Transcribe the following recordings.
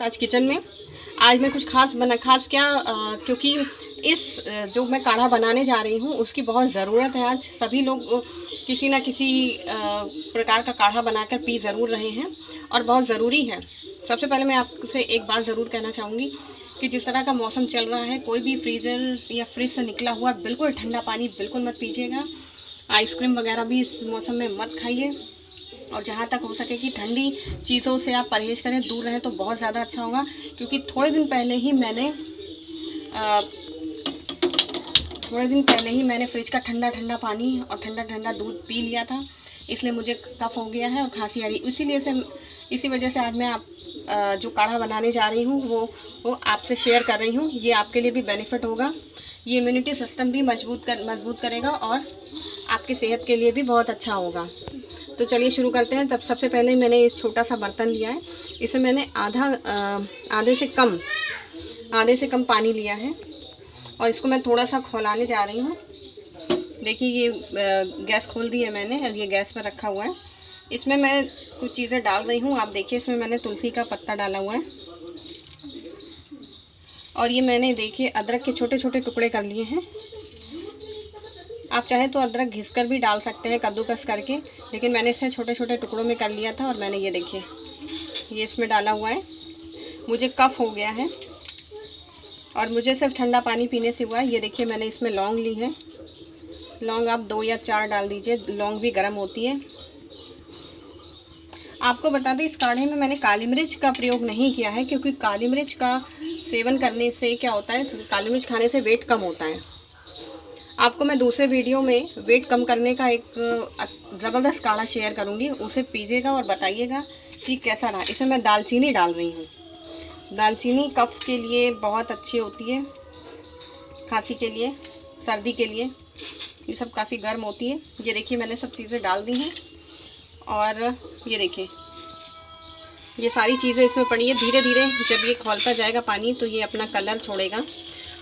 आज किचन में। आज मैं कुछ खास क्या क्योंकि इस जो मैं काढ़ा बनाने जा रही हूँ उसकी बहुत ज़रूरत है। आज सभी लोग किसी न किसी प्रकार का काढ़ा बनाकर पी ज़रूर रहे हैं और बहुत ज़रूरी है। सबसे पहले मैं आपसे एक बात ज़रूर कहना चाहूँगी कि जिस तरह का मौसम चल रहा है, कोई भी फ्रीज़र या फ्रिज से निकला हुआ बिल्कुल ठंडा पानी बिल्कुल मत पीजिएगा। आइसक्रीम वगैरह भी इस मौसम में मत खाइए और जहाँ तक हो सके कि ठंडी चीज़ों से आप परहेज़ करें, दूर रहें तो बहुत ज़्यादा अच्छा होगा। क्योंकि थोड़े दिन पहले ही मैंने फ्रिज का ठंडा पानी और ठंडा दूध पी लिया था, इसलिए मुझे कफ़ हो गया है और खांसी आ रही। इसी वजह से आज मैं जो काढ़ा बनाने जा रही हूँ वो आपसे शेयर कर रही हूँ। ये आपके लिए भी बेनिफिट होगा, ये इम्यूनिटी सिस्टम भी मजबूत करेगा और आपकी सेहत के लिए भी बहुत अच्छा होगा। तो चलिए शुरू करते हैं। तब सबसे पहले मैंने इस छोटा सा बर्तन लिया है, इसे मैंने आधे से कम पानी लिया है और इसको मैं थोड़ा सा खौलाने जा रही हूँ। देखिए ये गैस खोल दी है मैंने और ये गैस पर रखा हुआ है। इसमें मैं कुछ चीज़ें डाल रही हूँ। आप देखिए इसमें मैंने तुलसी का पत्ता डाला हुआ है और ये मैंने देखिए अदरक के छोटे छोटे टुकड़े कर लिए हैं। आप चाहे तो अदरक घिसकर भी डाल सकते हैं, कद्दूकस करके, लेकिन मैंने इसे छोटे छोटे टुकड़ों में कर लिया था और मैंने ये देखिए ये इसमें डाला हुआ है। मुझे कफ़ हो गया है और मुझे सिर्फ ठंडा पानी पीने से हुआ है। ये देखिए मैंने इसमें लौंग ली है। लौंग आप 2 या 4 डाल दीजिए, लौंग भी गर्म होती है। आपको बता दें इस काढ़े में मैंने काली मिर्च का प्रयोग नहीं किया है, क्योंकि काली मिर्च का सेवन करने से क्या होता है, काली मिर्च खाने से वेट कम होता है। आपको मैं दूसरे वीडियो में वेट कम करने का एक ज़बरदस्त काढ़ा शेयर करूंगी, उसे पीजिएगा और बताइएगा कि कैसा रहा। इसमें मैं दालचीनी डाल रही हूँ। दालचीनी कफ़ के लिए बहुत अच्छी होती है, खांसी के लिए, सर्दी के लिए, ये सब काफ़ी गर्म होती है। ये देखिए मैंने सब चीज़ें डाल दी हैं और ये देखिए ये सारी चीज़ें इसमें पड़ी है। धीरे धीरे जब ये खौलता जाएगा पानी तो ये अपना कलर छोड़ेगा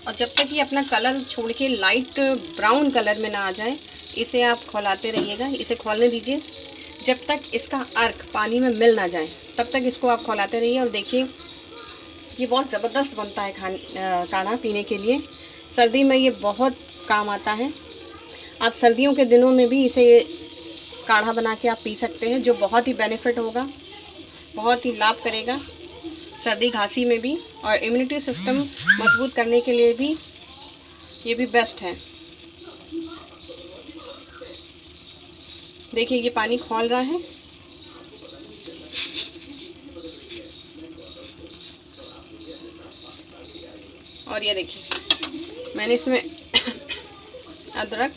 और जब तक ये अपना कलर छोड़ के लाइट ब्राउन कलर में ना आ जाए, इसे आप खौलाते रहिएगा। इसे खौलने दीजिए जब तक इसका अर्क पानी में मिल ना जाए, तब तक इसको आप खौलाते रहिए। और देखिए ये बहुत ज़बरदस्त बनता है काढ़ा पीने के लिए। सर्दी में ये बहुत काम आता है। आप सर्दियों के दिनों में भी इसे काढ़ा बना के आप पी सकते हैं, जो बहुत ही बेनिफिट होगा, बहुत ही लाभ करेगा सर्दी खांसी में भी, और इम्यूनिटी सिस्टम मजबूत करने के लिए भी ये भी बेस्ट है। देखिए ये पानी खौल रहा है और ये देखिए मैंने इसमें अदरक,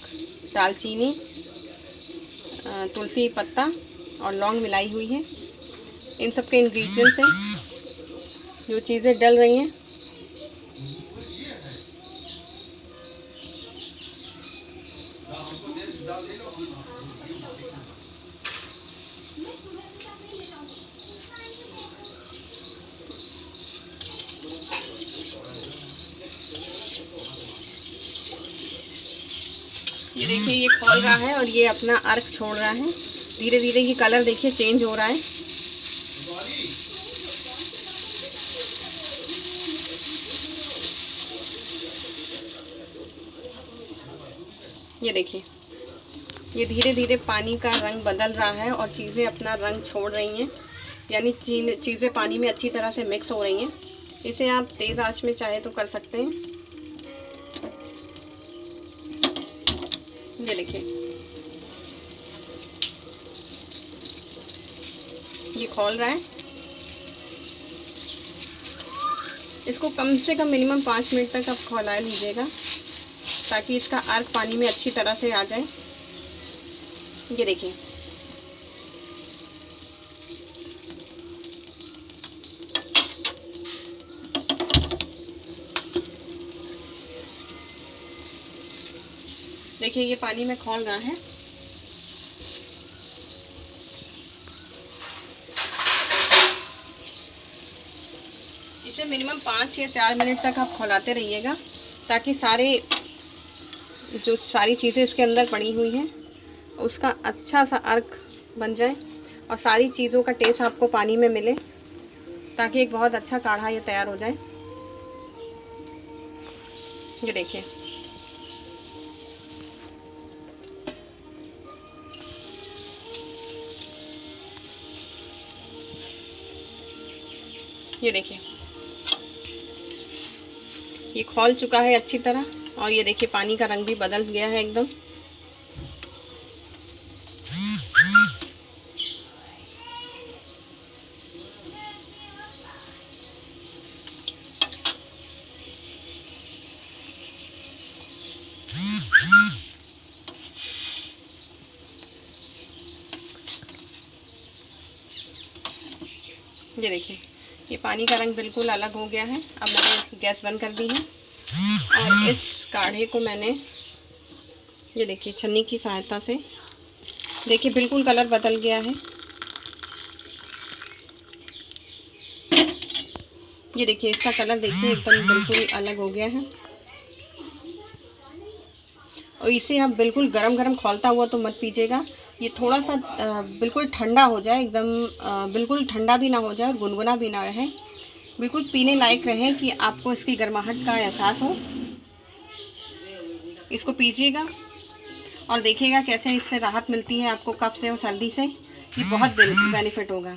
दालचीनी, तुलसी पत्ता और लौंग मिलाई हुई है। इन सब के इंग्रेडिएंट्स हैं जो चीज़ें डल रही हैं। ये देखिए ये खौल रहा है और ये अपना अर्क छोड़ रहा है। धीरे धीरे ये कलर देखिए चेंज हो रहा है। ये देखिए ये धीरे धीरे पानी का रंग बदल रहा है और चीज़ें अपना रंग छोड़ रही हैं, यानी चीज़ें पानी में अच्छी तरह से मिक्स हो रही हैं। इसे आप तेज़ आंच में चाहे तो कर सकते हैं। ये देखिए ये खौल रहा है। इसको कम से कम मिनिमम 5 मिनट तक आप खौला लीजिएगा ताकि इसका अर्क पानी में अच्छी तरह से आ जाए। ये देखिए ये पानी में खौल रहा है। इसे मिनिमम 5 या 4 मिनट तक आप खौलाते रहिएगा ताकि सारी चीज़ें इसके अंदर पड़ी हुई हैं उसका अच्छा सा अर्क बन जाए और सारी चीज़ों का टेस्ट आपको पानी में मिले। ताकि एक बहुत अच्छा काढ़ा ये तैयार हो जाए। ये देखिए, ये देखिए ये खौल चुका है अच्छी तरह। और ये देखिए पानी का रंग भी बदल गया है एकदम। ये देखिए ये पानी का रंग बिल्कुल अलग हो गया है। अब मैंने गैस बंद कर दी है और इस काढ़े को मैंने, ये देखिए छन्नी की सहायता से, देखिए बिल्कुल कलर बदल गया है। ये देखिए इसका कलर देखिए एकदम बिल्कुल अलग हो गया है। और इसे आप बिल्कुल गरम गरम खौलता हुआ तो मत पीजिएगा। ये थोड़ा सा बिल्कुल ठंडा हो जाए, एकदम बिल्कुल ठंडा भी ना हो जाए और गुनगुना भी ना रहे, बिल्कुल पीने लायक रहे कि आपको इसकी गर्माहट का एहसास हो। इसको पीजिएगा और देखिएगा कैसे इससे राहत मिलती है आपको कफ से और सर्दी से। ये बहुत बेनिफिट होगा।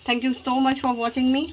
Thank you so much for watching me.